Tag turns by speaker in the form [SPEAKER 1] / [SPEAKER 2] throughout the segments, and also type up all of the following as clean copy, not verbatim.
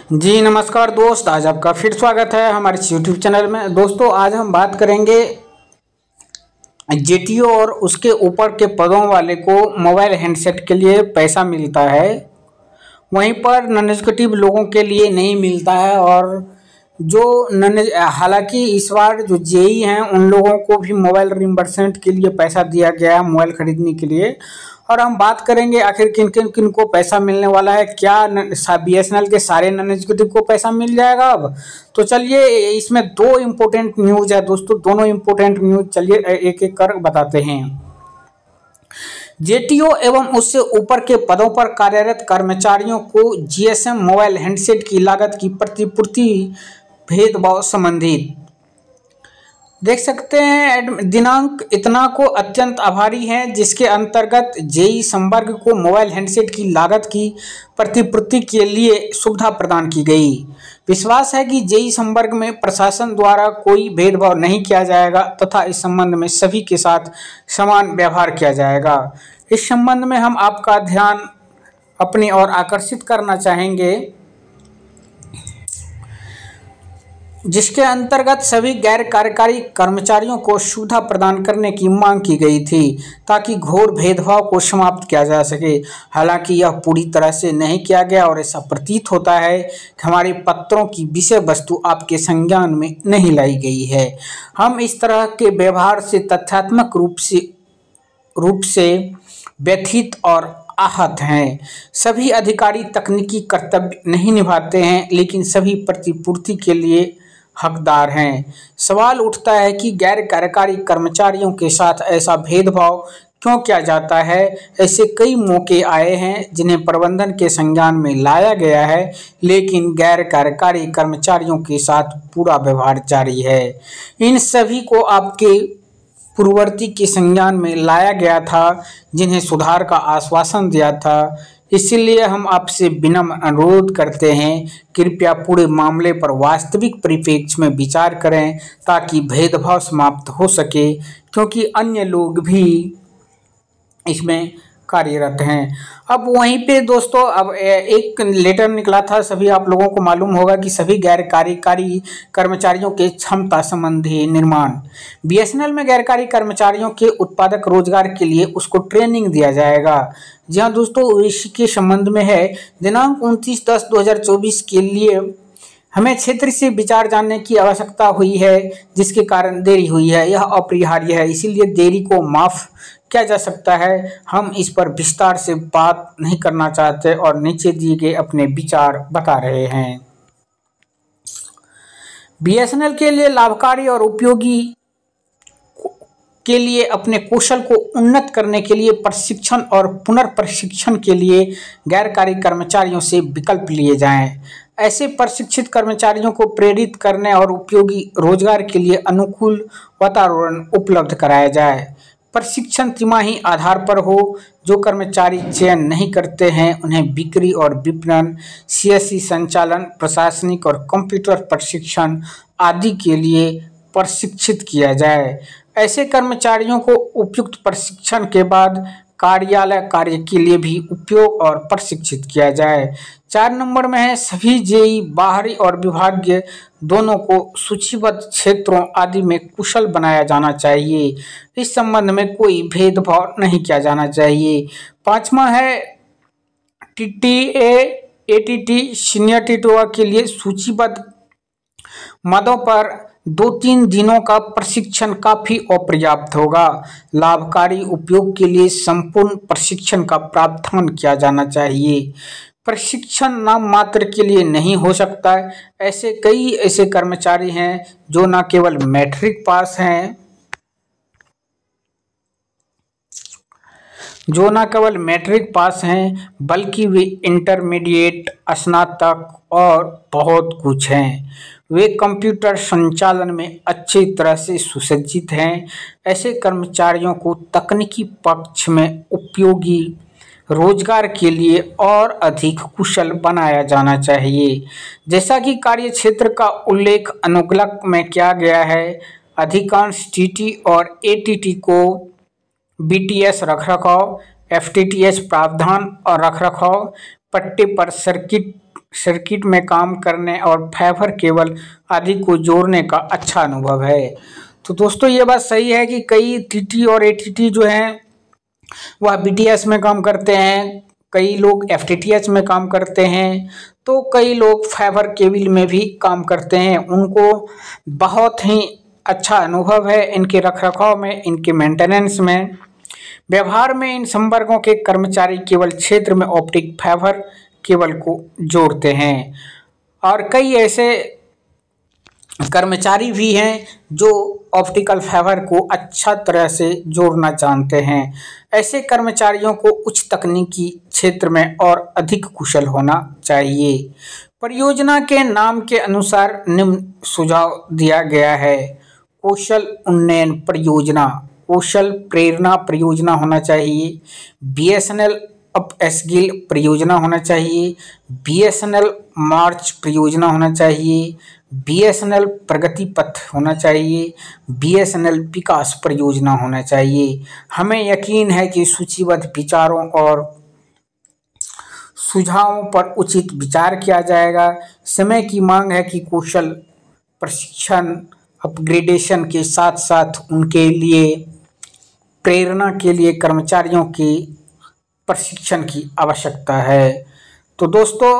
[SPEAKER 1] जी नमस्कार दोस्त, आज आपका फिर स्वागत है हमारे यूट्यूब चैनल में। दोस्तों आज हम बात करेंगे जेटीओ और उसके ऊपर के पदों वाले को मोबाइल हैंडसेट के लिए पैसा मिलता है, वहीं पर नॉन एग्जीक्यूटिव लोगों के लिए नहीं मिलता है। और जो नॉन हालांकि इस बार जो जेई हैं उन लोगों को भी मोबाइल रिम्बर्समेंट के लिए पैसा दिया गया है मोबाइल खरीदने के लिए। और हम बात करेंगे आखिर किन किन किन को पैसा मिलने वाला है, क्या बीएसएनएल के सारे नॉन एग्जीक्यूटिव को पैसा मिल जाएगा अब। तो चलिए इसमें दो इम्पोर्टेंट न्यूज है दोस्तों, दोनों इम्पोर्टेंट न्यूज चलिए एक एक कर बताते हैं। जेटीओ एवं उससे ऊपर के पदों पर कार्यरत कर्मचारियों को जीएसएम मोबाइल हैंडसेट की लागत की प्रतिपूर्ति भेदभाव संबंधित देख सकते हैं। दिनांक इतना को अत्यंत आभारी है जिसके अंतर्गत जेई संवर्ग को मोबाइल हैंडसेट की लागत की प्रतिपूर्ति के लिए सुविधा प्रदान की गई। विश्वास है कि जेई संवर्ग में प्रशासन द्वारा कोई भेदभाव नहीं किया जाएगा तथा इस संबंध में सभी के साथ समान व्यवहार किया जाएगा। इस संबंध में हम आपका ध्यान अपनी ओर आकर्षित करना चाहेंगे, जिसके अंतर्गत सभी गैर कार्यकारी कर्मचारियों को सुविधा प्रदान करने की मांग की गई थी ताकि घोर भेदभाव को समाप्त किया जा सके। हालांकि यह पूरी तरह से नहीं किया गया और ऐसा प्रतीत होता है कि हमारे पत्रों की विषय वस्तु आपके संज्ञान में नहीं लाई गई है। हम इस तरह के व्यवहार से तथ्यात्मक रूप से व्यथित और आहत हैं। सभी अधिकारी तकनीकी कर्तव्य नहीं निभाते हैं लेकिन सभी प्रतिपूर्ति के लिए हकदार हैं। सवाल उठता है कि गैर कार्यकारी कर्मचारियों के साथ ऐसा भेदभाव क्यों किया जाता है। ऐसे कई मौके आए हैं जिन्हें प्रबंधन के संज्ञान में लाया गया है लेकिन गैर कार्यकारी कर्मचारियों के साथ पूरा व्यवहार जारी है। इन सभी को आपके पूर्ववर्ती के संज्ञान में लाया गया था जिन्हें सुधार का आश्वासन दिया था। इसलिए हम आपसे विनम्र अनुरोध करते हैं, कृपया पूरे मामले पर वास्तविक परिप्रेक्ष्य में विचार करें ताकि भेदभाव समाप्त हो सके, क्योंकि अन्य लोग भी इसमें कार्यरत हैं। अब वहीं पे दोस्तों अब एक लेटर निकला था, सभी आप लोगों को मालूम होगा कि सभी गैर कार्यकारी कर्मचारियों के क्षमता संबंधी निर्माण बीएसएनएल में गैर कार्य कर्मचारियों के उत्पादक रोजगार के लिए उसको ट्रेनिंग दिया जाएगा। जी हाँ दोस्तों, इसके संबंध में है दिनांक 29/10/2024 के लिए हमें क्षेत्र से विचार जानने की आवश्यकता हुई है जिसके कारण देरी हुई है। यह अपरिहार्य है, इसीलिए देरी को माफ किया जा सकता है। हम इस पर विस्तार से बात नहीं करना चाहते और नीचे दिए गए अपने विचार बता रहे हैं। बीएसएनएल के लिए लाभकारी और उपयोगी के लिए अपने कौशल को उन्नत करने के लिए प्रशिक्षण और पुनर्प्रशिक्षण के लिए गैर कार्य कर्मचारियों से विकल्प लिए जाएं। ऐसे प्रशिक्षित कर्मचारियों को प्रेरित करने और उपयोगी रोजगार के लिए अनुकूल वातावरण उपलब्ध कराया जाए। प्रशिक्षण तिमाही आधार पर हो। जो कर्मचारी चयन नहीं करते हैं उन्हें बिक्री और विपणन, सीएससी संचालन, प्रशासनिक और कंप्यूटर प्रशिक्षण आदि के लिए प्रशिक्षित किया जाए। ऐसे कर्मचारियों को उपयुक्त प्रशिक्षण के बाद कार्यालय कार्य के लिए भी उपयोग और प्रशिक्षित किया जाए। 4 नंबर में है, सभी जेई बाहरी और विभागीय दोनों को सूचीबद्ध क्षेत्रों आदि में कुशल बनाया जाना चाहिए। इस संबंध में कोई भेदभाव नहीं किया जाना चाहिए। 5वां है, टीटीए एटीटी सीनियर टीटीओ के लिए सूचीबद्ध मदों पर 2-3 दिनों का प्रशिक्षण काफी अपर्याप्त होगा। लाभकारी उपयोग के लिए संपूर्ण प्रशिक्षण का प्रावधान किया जाना चाहिए। प्रशिक्षण नाम मात्र के लिए नहीं हो सकता है। ऐसे कर्मचारी हैं जो न केवल मैट्रिक पास हैं, बल्कि वे इंटरमीडिएट, स्नातक और बहुत कुछ हैं। वे कंप्यूटर संचालन में अच्छी तरह से सुसज्जित हैं। ऐसे कर्मचारियों को तकनीकी पक्ष में उपयोगी रोजगार के लिए और अधिक कुशल बनाया जाना चाहिए। जैसा कि कार्य क्षेत्र का उल्लेख अनुगलक में किया गया है, अधिकांश टीटी और एटीटी को बीटीएस रखरखाव, एफटीटीएच प्रावधान और रखरखाव, पट्टे पर सर्किट सर्किट में काम करने और फाइबर केबल आदि को जोड़ने का अच्छा अनुभव है। तो दोस्तों ये बात सही है कि कई टीटी और एटीटी जो हैं वह बीटीएस में काम करते हैं, कई लोग एफटीटीएच में काम करते हैं, तो कई लोग फाइबर केबल में भी काम करते हैं। उनको बहुत ही अच्छा अनुभव है इनके रखरखाव में, इनके मेंटेनेंस में। व्यवहार में इन संवर्गों के कर्मचारी केवल क्षेत्र में ऑप्टिक फाइबर केबल को जोड़ते हैं और कई ऐसे कर्मचारी भी हैं जो ऑप्टिकल फाइबर को अच्छा तरह से जोड़ना जानते हैं। ऐसे कर्मचारियों को उच्च तकनीकी क्षेत्र में और अधिक कुशल होना चाहिए। परियोजना के नाम के अनुसार निम्न सुझाव दिया गया है। कौशल उन्नयन परियोजना, कौशल प्रेरणा परियोजना होना चाहिए। बीएसएनएल अप स्किल परियोजना होना चाहिए। बीएसएनएल मार्च परियोजना होना चाहिए। बीएसएनएल प्रगति पथ होना चाहिए। बीएसएनएल विकास परियोजना होना चाहिए। हमें यकीन है कि सूचीबद्ध विचारों और सुझावों पर उचित विचार किया जाएगा। समय की मांग है कि कौशल प्रशिक्षण अपग्रेडेशन के साथ साथ उनके लिए प्रेरणा के लिए कर्मचारियों के प्रशिक्षण की आवश्यकता है। तो दोस्तों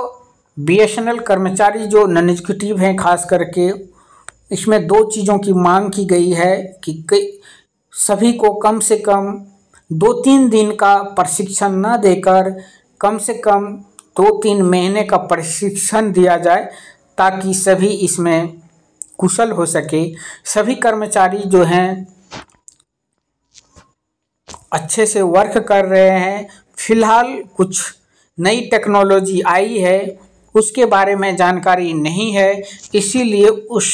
[SPEAKER 1] बीएसएनएल कर्मचारी जो नॉन एग्जीक्यूटिव हैं खास करके, इसमें दो चीज़ों की मांग की गई है कि सभी को कम से कम 2-3 दिन का प्रशिक्षण न देकर कम से कम 2-3 महीने का प्रशिक्षण दिया जाए ताकि सभी इसमें कुशल हो सके। सभी कर्मचारी जो हैं अच्छे से वर्क कर रहे हैं। फिलहाल कुछ नई टेक्नोलॉजी आई है उसके बारे में जानकारी नहीं है, इसीलिए उस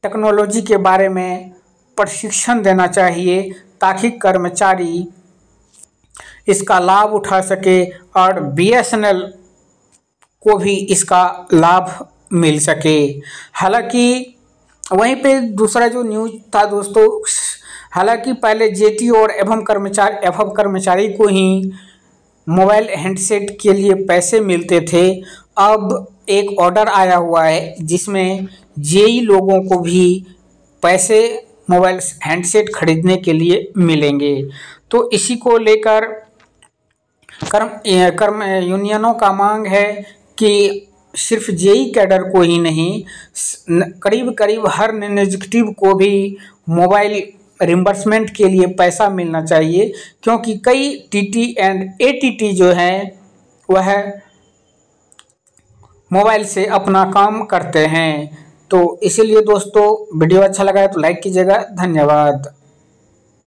[SPEAKER 1] टेक्नोलॉजी के बारे में प्रशिक्षण देना चाहिए ताकि कर्मचारी इसका लाभ उठा सके और बीएसएनएल को भी इसका लाभ मिल सके। हालांकि वहीं पे दूसरा जो न्यूज़ था दोस्तों, हालांकि पहले जेटी और एवं कर्मचारी को ही मोबाइल हैंडसेट के लिए पैसे मिलते थे। अब एक ऑर्डर आया हुआ है जिसमें जेई लोगों को भी पैसे मोबाइल हैंडसेट खरीदने के लिए मिलेंगे। तो इसी को लेकर कर्म यूनियनों का मांग है कि सिर्फ जेई कैडर को ही नहीं, करीब करीब हर नॉन एग्जीक्यूटिव को भी मोबाइल रिम्बर्समेंट के लिए पैसा मिलना चाहिए, क्योंकि कई टीटी एंड एटीटी जो हैं वह मोबाइल से अपना काम करते हैं। तो इसीलिए दोस्तों वीडियो अच्छा लगा है तो लाइक कीजिएगा। धन्यवाद।